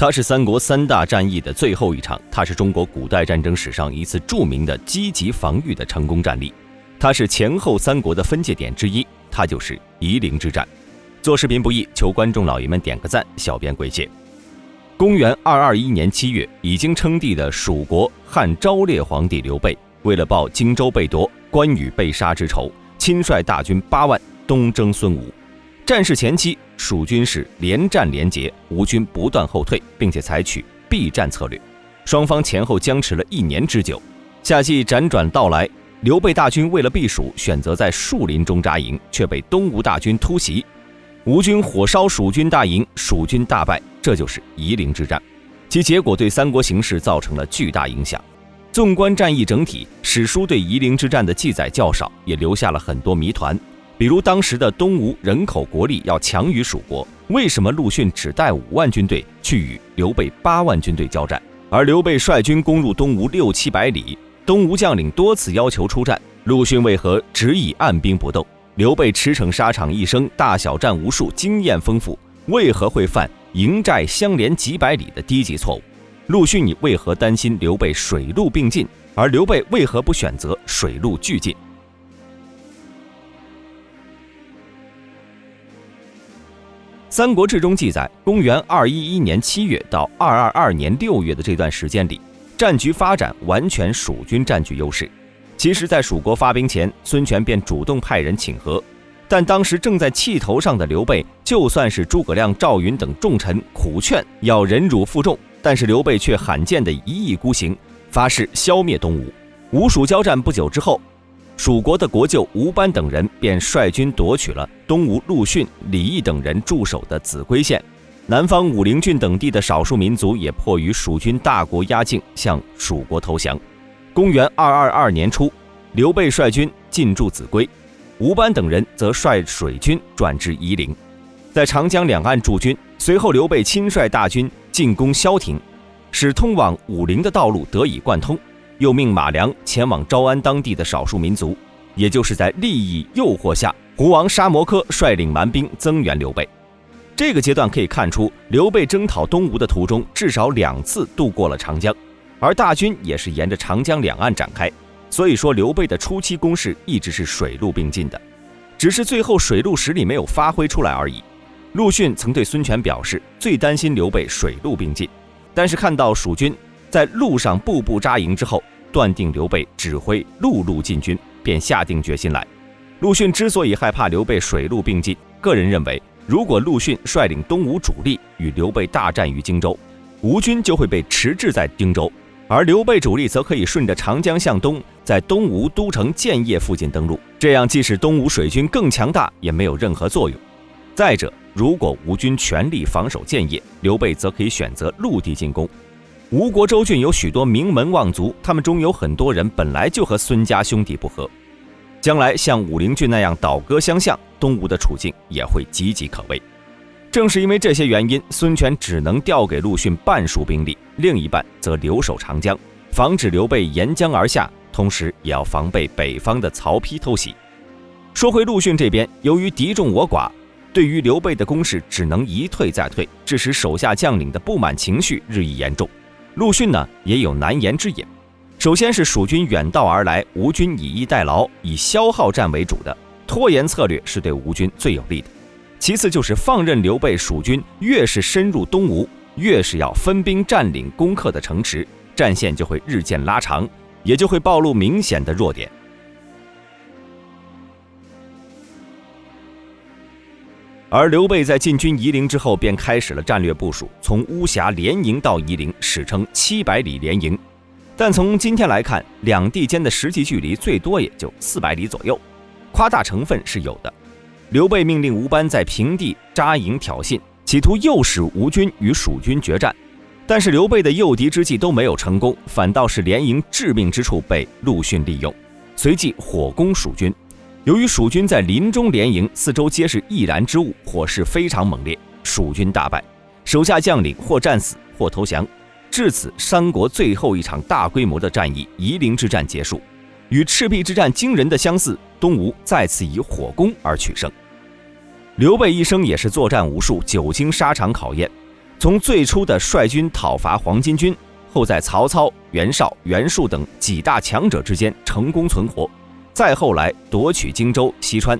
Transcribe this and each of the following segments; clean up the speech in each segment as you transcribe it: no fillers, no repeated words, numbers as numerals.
它是三国三大战役的最后一场，它是中国古代战争史上一次著名的积极防御的成功战例，它是前后三国的分界点之一，它就是夷陵之战。做视频不易，求观众老爷们点个赞，小编跪谢。公元221年7月，已经称帝的蜀国汉昭烈皇帝刘备，为了报荆州被夺、关羽被杀之仇，亲率大军8万东征孙吴。战事前期，蜀军是连战连捷，吴军不断后退，并且采取避战策略，双方前后僵持了1年之久。夏季辗转到来，刘备大军为了避暑，选择在树林中扎营，却被东吴大军突袭。吴军火烧蜀军大营，蜀军大败，这就是夷陵之战。其结果对三国形势造成了巨大影响。纵观战役整体，史书对夷陵之战的记载较少，也留下了很多谜团。比如当时的东吴人口国力要强于蜀国，为什么陆逊只带5万军队去与刘备8万军队交战？而刘备率军攻入东吴600-700里，东吴将领多次要求出战，陆逊为何只以按兵不动？刘备驰骋沙场一生，大小战无数，经验丰富，为何会犯营寨相连几百里的低级错误？陆逊你为何担心刘备水陆并进，而刘备为何不选择水陆俱进？《三国志》中记载，公元211年7月到222年6月的这段时间里，战局发展完全蜀军占据优势。其实在蜀国发兵前，孙权便主动派人请和，但当时正在气头上的刘备，就算是诸葛亮、赵云等重臣苦劝要忍辱负重，但是刘备却罕见的一意孤行，发誓消灭东吴。吴蜀交战不久之后，蜀国的国舅吴班等人便率军夺取了东吴陆逊、李毅等人驻守的秭归县，南方武陵郡等地的少数民族也迫于蜀军大国压境，向蜀国投降。公元222年初，刘备率军进驻秭归，吴班等人则率水军转至夷陵，在长江两岸驻军。随后刘备亲率大军进攻萧亭，使通往武陵的道路得以贯通，又命马良前往招安当地的少数民族。也就是在利益诱惑下，胡王沙摩柯率领蛮兵增援刘备。这个阶段可以看出，刘备征讨东吴的途中至少2次渡过了长江，而大军也是沿着长江两岸展开。所以说刘备的初期攻势一直是水陆并进的，只是最后水陆实力没有发挥出来而已。陆逊曾对孙权表示，最担心刘备水陆并进，但是看到蜀军在路上步步扎营之后，断定刘备指挥陆路进军，便下定决心来。陆逊之所以害怕刘备水陆并进，个人认为，如果陆逊率领东吴主力与刘备大战于荆州，吴军就会被迟滞在荆州，而刘备主力则可以顺着长江向东，在东吴都城建业附近登陆，这样即使东吴水军更强大，也没有任何作用。再者，如果吴军全力防守建业，刘备则可以选择陆地进攻。吴国州郡有许多名门望族，他们中有很多人本来就和孙家兄弟不和，将来像武陵郡那样倒戈相向，东吴的处境也会岌岌可危。正是因为这些原因，孙权只能调给陆逊半数兵力，另一半则留守长江，防止刘备沿江而下，同时也要防备北方的曹丕偷袭。说回陆逊这边，由于敌众我寡，对于刘备的攻势只能一退再退，致使手下将领的不满情绪日益严重。陆逊呢，也有难言之隐。首先是蜀军远道而来，吴军以逸待劳，以消耗战为主的拖延策略是对吴军最有利的。其次就是放任刘备蜀军越是深入东吴，越是要分兵占领攻克的城池，战线就会日渐拉长，也就会暴露明显的弱点。而刘备在进军夷陵之后，便开始了战略部署，从巫峡连营到夷陵，史称700里连营。但从今天来看，两地间的实际距离最多也就400里左右，夸大成分是有的。刘备命令吴班在平地扎营挑衅，企图诱使吴军与蜀军决战，但是刘备的诱敌之计都没有成功，反倒是连营致命之处被陆逊利用，随即火攻蜀军。由于蜀军在林中连营，四周皆是易燃之物，火势非常猛烈，蜀军大败，手下将领或战死或投降。至此，三国最后一场大规模的战役夷陵之战结束。与赤壁之战惊人的相似，东吴再次以火攻而取胜。刘备一生也是作战无数，久经沙场考验，从最初的率军讨伐黄巾军，后在曹操、袁绍、袁术等几大强者之间成功存活，再后来夺取荆州、西川，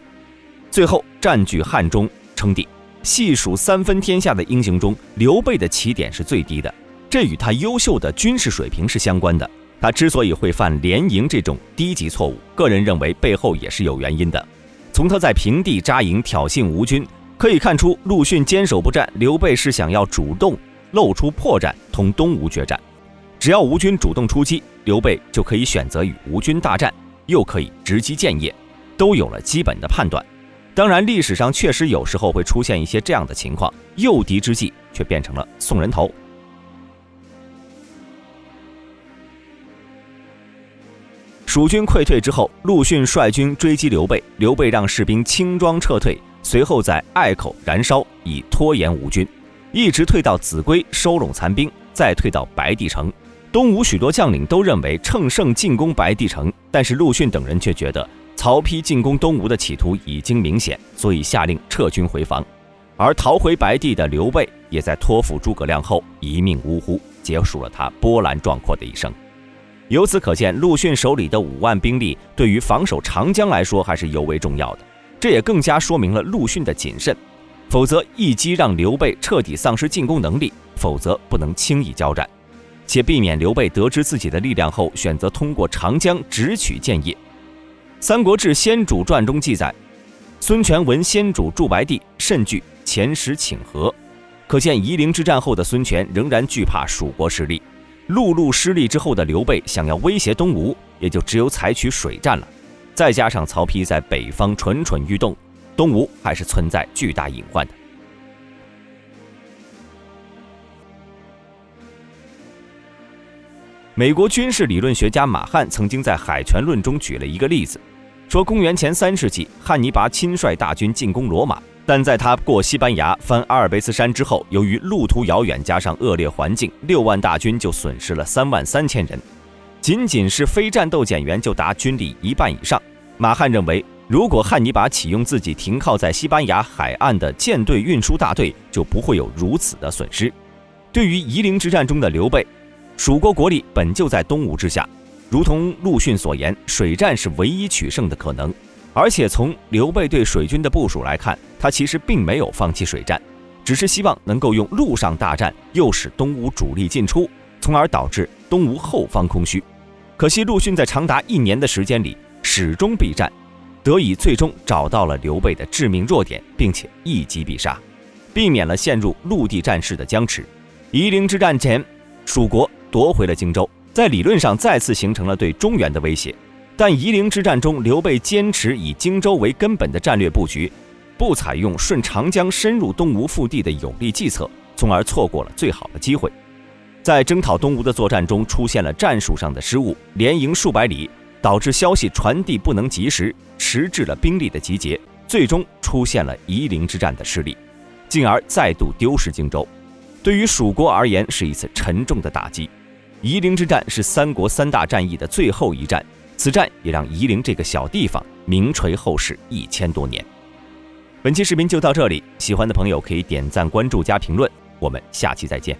最后占据汉中称帝。细数三分天下的英雄中，刘备的起点是最低的，这与他优秀的军事水平是相关的。他之所以会犯连营这种低级错误，个人认为背后也是有原因的。从他在平地扎营挑衅吴军可以看出，陆逊坚守不战，刘备是想要主动露出破绽，同东吴决战。只要吴军主动出击，刘备就可以选择与吴军大战，又可以直击建业，都有了基本的判断。当然，历史上确实有时候会出现一些这样的情况，诱敌之计却变成了送人头。蜀军溃退之后，陆逊率军追击刘备，刘备让士兵轻装撤退，随后在隘口燃烧，以拖延吴军，一直退到秭归收拢残兵，再退到白帝城。东吴许多将领都认为乘胜进攻白帝城，但是陆逊等人却觉得曹丕进攻东吴的企图已经明显，所以下令撤军回防。而逃回白帝的刘备也在托付诸葛亮后一命呜呼，结束了他波澜壮阔的一生。由此可见，陆逊手里的5万兵力对于防守长江来说还是尤为重要的，这也更加说明了陆逊的谨慎，否则一击让刘备彻底丧失进攻能力，否则不能轻易交战，且避免刘备得知自己的力量后选择通过长江直取建业。《三国志·先主传》中记载，孙权闻先主驻白帝，甚惧，遣使请和。可见夷陵之战后的孙权仍然惧怕蜀国实力。陆路失利之后的刘备想要威胁东吴，也就只有采取水战了。再加上曹丕在北方蠢蠢欲动，东吴还是存在巨大隐患的。美国军事理论学家马汉曾经在《海权论》中举了一个例子，说公元前3世纪，汉尼拔亲率大军进攻罗马，但在他过西班牙翻阿尔卑斯山之后，由于路途遥远加上恶劣环境，6万大军就损失了33000人，仅仅是非战斗减员就达军力1半以上。马汉认为，如果汉尼拔启用自己停靠在西班牙海岸的舰队运输大队，就不会有如此的损失。对于夷陵之战中的刘备，蜀国国力本就在东吴之下，如同陆逊所言，水战是唯一取胜的可能。而且从刘备对水军的部署来看，他其实并没有放弃水战，只是希望能够用陆上大战诱使东吴主力进出，从而导致东吴后方空虚。可惜陆逊在长达1年的时间里始终避战，得以最终找到了刘备的致命弱点，并且一击必杀，避免了陷入陆地战事的僵持。夷陵之战前，蜀国夺回了荆州，在理论上再次形成了对中原的威胁。但夷陵之战中，刘备坚持以荆州为根本的战略布局，不采用顺长江深入东吴腹地的有力计策，从而错过了最好的机会。在征讨东吴的作战中出现了战术上的失误，连营数百里，导致消息传递不能及时，迟滞了兵力的集结，最终出现了夷陵之战的失利，进而再度丢失荆州。对于蜀国而言是一次沉重的打击。夷陵之战是三国3大战役的最后一战，此战也让夷陵这个小地方名垂后世1000多年。本期视频就到这里，喜欢的朋友可以点赞、关注加评论，我们下期再见。